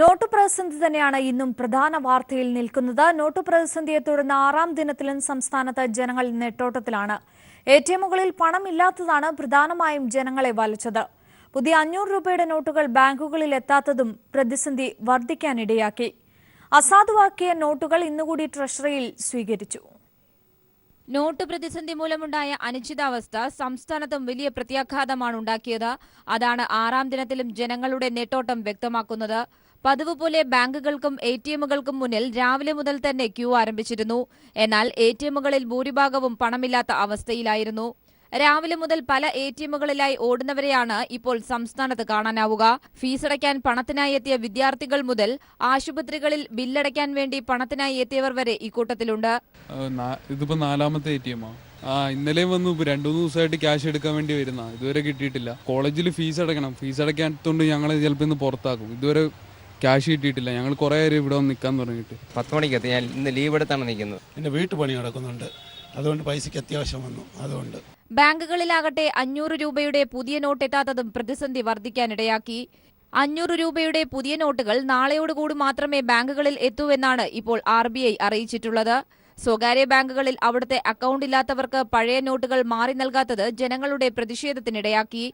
Not പ്രതിസന്ധി തന്നെയാണ് ഇന്നും പ്രധാന വാർത്തയിൽ നിൽക്കുന്നത്. നോട്ട് പ്രതിസന്ധിയെ തുടർന്ന് 6ാം ദിനത്തിലും സംസ്ഥാനത്ത് ജനങ്ങൾ നെട്ടോട്ടത്തിലാണ്. എടിഎമ്മുകളിൽ പണമില്ലാത്തതാണ് പ്രധാനമായും ജനങ്ങളെ വലച്ചത്. പുതിയ 500 രൂപയുടെ നോട്ടുകൾ ബാങ്കുകളിൽ എത്താത്തതും പ്രതിസന്ധി വർദ്ധിക്കാനിടയാക്കി. അസാധുവാക്കിയ നോട്ടുകൾ ഇന്നുകൂടി ട്രഷറിയിൽ സ്വീകരിച്ചു. നോട്ട് പ്രതിസന്ധി മൂലമുണ്ടായ അനിശ്ചിതാവസ്ഥ സംസ്ഥാനത്തും വലിയ പ്രത്യാഘാതമാണ് ഉണ്ടാക്കിയത്. അതാണ് 6ാം ദിനത്തിലും ജനങ്ങളുടെ നെട്ടോട്ടം വ്യക്തമാക്കുന്നത്. പതിവ് പോലെ ബാങ്കുകൾക്കും എടിഎമ്മുകൾക്കും മുന്നിൽ രാവിലെ മുതൽ തന്നെ ക്യൂ ആരംഭിച്ചിരുന്നു. എന്നാൽ എടിഎമ്മുകളിൽ ഭൂരിഭാഗവും പണമില്ലാത്ത അവസ്ഥയിലായിരുന്നു. രാവിലെ മുതൽ പല എടിഎമ്മുകളിലായി ഓടുന്നവരെയാണ് ഇപ്പോൾ സംസ്ഥാനത്ത് കാണാനാവുക. ഫീസടയ്ക്കാൻ പണത്തിനായി എത്തിയ വിദ്യാർത്ഥികൾ മുതൽ ആശുപത്രികളിൽ ബില്ലടയ്ക്കാൻ വേണ്ടി പണത്തിനായി എത്തിയവർ വരെ ഇക്കൂട്ടത്തിലുണ്ട്. ഇതിപ്പോ 4ാമത്തെ എടിഎമ്മാണ്. ഇന്നലെയും വന്നു. 2-3 ദിവസമായിട്ട് ക്യാഷ് എടുക്കാൻ വേണ്ടി വരുന്ന, ഇതുവരെ കിട്ടിയിട്ടില്ല. കോളേജിൽ ഫീസ് അടയ്ക്കണം. ഫീസ് അടയ്ക്കാത്തതുകൊണ്ട് ഞങ്ങളെ ചിലപ്പോൾ ഇന്ന് പുറത്താക്കും. ഇതുവരെ ക്യാഷ് കിട്ടിയിട്ടില്ല. ഞങ്ങൾ കുറേ നേരം ഇവിടെ വന്ന് നിൽക്കാൻ തുടങ്ങിയിട്ട്. 10 മണിക്കെത്തി. ഞാൻ ഇന്ന് ലീവ് എടുത്താണ് നിൽക്കുന്നത്. എൻ്റെ വീട്ടുപണി നടക്കുന്നുണ്ട്, അതുകൊണ്ട് പൈസയ്ക്ക് അത്യാവശ്യം വന്നു. അതുകൊണ്ട് ബാങ്കുകളിലാകട്ടെ 500 രൂപയുടെ പുതിയ നോട്ട് എത്താത്തതും പ്രതിസന്ധി വർദ്ധിക്കാനിടയാക്കി. 500 രൂപയുടെ പുതിയ നോട്ടുകൾ നാളെയോടുകൂടി മാത്രമേ ബാങ്കുകളിൽ എത്തൂവെന്നാണ് ഇപ്പോൾ RBI അറിയിച്ചിട്ടുള്ളത്. സ്വകാര്യ ബാങ്കുകളിൽ അവിടുത്തെ അക്കൗണ്ട് ഇല്ലാത്തവർക്ക് പഴയ നോട്ടുകൾ മാറി നൽകാത്തത് ജനങ്ങളുടെ പ്രതിഷേധത്തിനിടയാക്കി.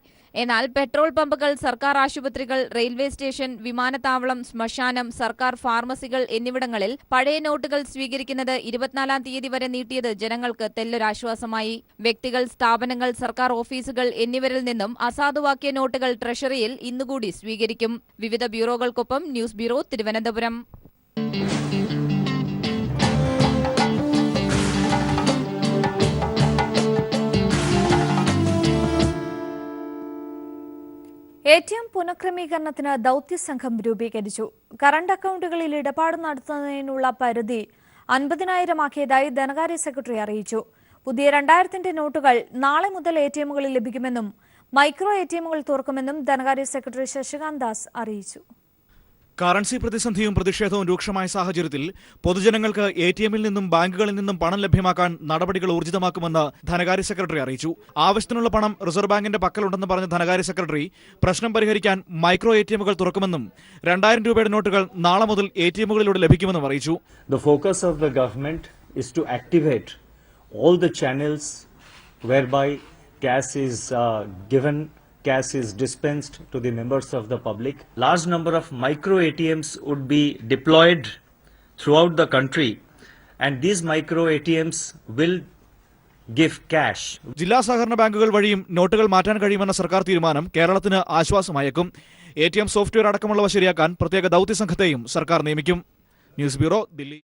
എന്നാൽ പെട്രോൾ പമ്പുകൾ, സർക്കാർ ആശുപത്രികൾ, റെയിൽവേ സ്റ്റേഷൻ, വിമാനത്താവളം, ശ്മശാനം, സർക്കാർ ഫാർമസികൾ എന്നിവിടങ്ങളിൽ പഴയ നോട്ടുകൾ സ്വീകരിക്കുന്നത് 24-ാം തീയതി വരെ നീട്ടിയത് ജനങ്ങൾക്ക് തെല്ലൊരാശ്വാസമായി. വ്യക്തികൾ, സ്ഥാപനങ്ങൾ, സർക്കാർ ഓഫീസുകൾ എന്നിവരിൽ നിന്നും അസാധുവാക്കിയ നോട്ടുകൾ ട്രഷറിയിൽ ഇന്നുകൂടി സ്വീകരിക്കും. വിവിധ ബ്യൂറോകൾക്കൊപ്പം ന്യൂസ് ബ്യൂറോ, തിരുവനന്തപുരം. എടിഎം പുനഃക്രമീകരണത്തിന് ദൌത്യസംഘം രൂപീകരിച്ചു. കറന്റ് അക്കൗണ്ടുകളിൽ ഇടപാട് നടത്തുന്നതിനുള്ള പരിധി 50,000 ആക്കിയതായി ധനകാര്യ സെക്രട്ടറി അറിയിച്ചു. പുതിയ 2000-ന്റെ നോട്ടുകൾ നാളെ മുതൽ എടിഎമ്മുകളിൽ ലഭിക്കുമെന്നും മൈക്രോ എടിഎമ്മുകൾ തുറക്കുമെന്നും ധനകാര്യ സെക്രട്ടറി ശശികാന്ത് ദാസ് അറിയിച്ചു. കറൻസി പ്രതിസന്ധിയും പ്രതിഷേധവും രൂക്ഷമായ സാഹചര്യത്തിൽ പൊതുജനങ്ങൾക്ക് എടിഎമ്മിൽ നിന്നും ബാങ്കുകളിൽ നിന്നും പണം ലഭ്യമാക്കാൻ നടപടികൾ ഊർജിതമാക്കുമെന്ന് ധനകാര്യ സെക്രട്ടറി അറിയിച്ചു. ആവശ്യത്തിനുള്ള പണം റിസർവ് ബാങ്കിന്റെ പക്കലുണ്ടെന്ന് പറഞ്ഞ ധനകാര്യ സെക്രട്ടറി പ്രശ്നം പരിഹരിക്കാൻ മൈക്രോ എടിഎമ്മുകൾ തുറക്കുമെന്നും 2000 രൂപയുടെ നോട്ടുകൾ നാളെ മുതൽ എടിഎമ്മുകളിലൂടെ ലഭിക്കുമെന്നും അറിയിച്ചു. The focus of the government is to activate all the channels whereby cash is given, cash is dispensed to the members of the public. Large number of micro ATMs would be deployed throughout the country, and these micro ATMs will give cash. ജില്ലാ സഹകരണ ബാങ്കുകൾ വഴിയും നോട്ടുകൾ മാറ്റാൻ കഴിയുമെന്ന സർക്കാർ തീരുമാനം കേരളത്തിന് ആശ്വാസമായേക്കും. എടിഎം സോഫ്റ്റ്വെയർ അടക്കമുള്ളവ ശരിയാക്കാൻ പ്രത്യേക ദൌത്യസംഘത്തെയും സർക്കാർ നിയമിക്കും. News bureau, Delhi.